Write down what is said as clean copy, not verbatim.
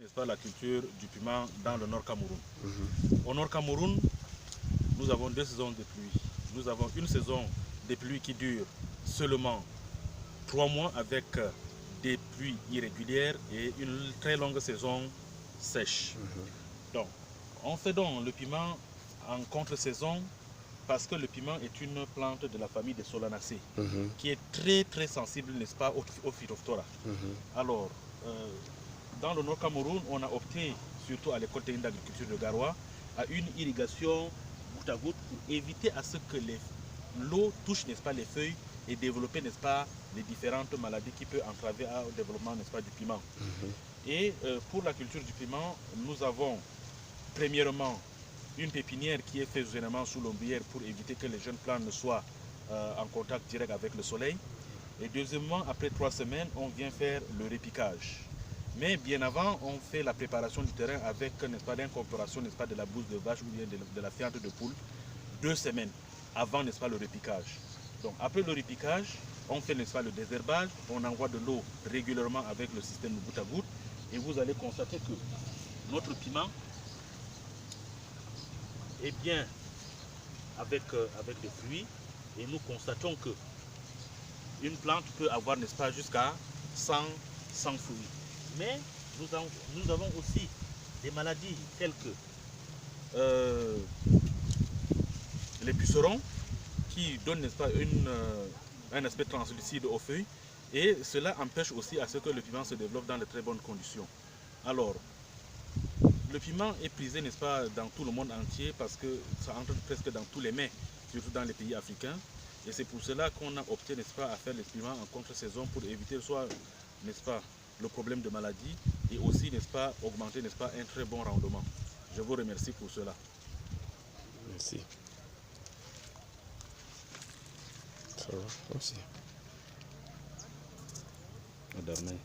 N'est-ce pas, la culture du piment dans le Nord Cameroun. Au Nord Cameroun, nous avons 2 saisons de pluie. Nous avons une saison de pluie qui dure seulement 3 mois avec des pluies irrégulières et une très longue saison sèche. Donc, on fait donc le piment en contre-saison parce que le piment est une plante de la famille des Solanacées qui est très sensible, n'est-ce pas, au phytophthora. Alors, dans le Nord Cameroun, on a opté, surtout à l'école technique d'agriculture de Garoua, à une irrigation goutte à goutte pour éviter à ce que l'eau touche, n'est-ce pas, les feuilles et développer, n'est-ce pas, les différentes maladies qui peuvent entraver au développement, n'est-ce pas, du piment. Et pour la culture du piment, nous avons premièrement une pépinière qui est faite généralement sous l'ombrière pour éviter que les jeunes plantes ne soient en contact direct avec le soleil. Et deuxièmement, après 3 semaines, on vient faire le répiquage. Mais bien avant, on fait la préparation du terrain avec, n'est-ce pas, l'incorporation, n'est-ce pas, de la bouse de vache ou bien de la fiente de poule 2 semaines avant, n'est-ce pas, le répiquage. Donc après le répiquage, on fait, n'est-ce pas, le désherbage, on envoie de l'eau régulièrement avec le système goutte à goutte et vous allez constater que notre piment est bien avec des fruits et nous constatons que une plante peut avoir, n'est-ce pas, jusqu'à 100 fruits. Mais nous avons aussi des maladies telles que les pucerons qui donnent, n'est-ce pas, un aspect translucide aux feuilles et cela empêche aussi à ce que le piment se développe dans de très bonnes conditions. Alors, le piment est prisé, n'est-ce pas, dans tout le monde entier parce que ça entre presque dans tous les mets, surtout dans les pays africains. Et c'est pour cela qu'on a opté, n'est-ce pas, à faire les piments en contre-saison pour éviter soit, n'est-ce pas, le problème de maladie et aussi, n'est-ce pas, augmenter, n'est-ce pas, un très bon rendement. Je vous remercie pour cela. Merci. Ça va, merci. À demain.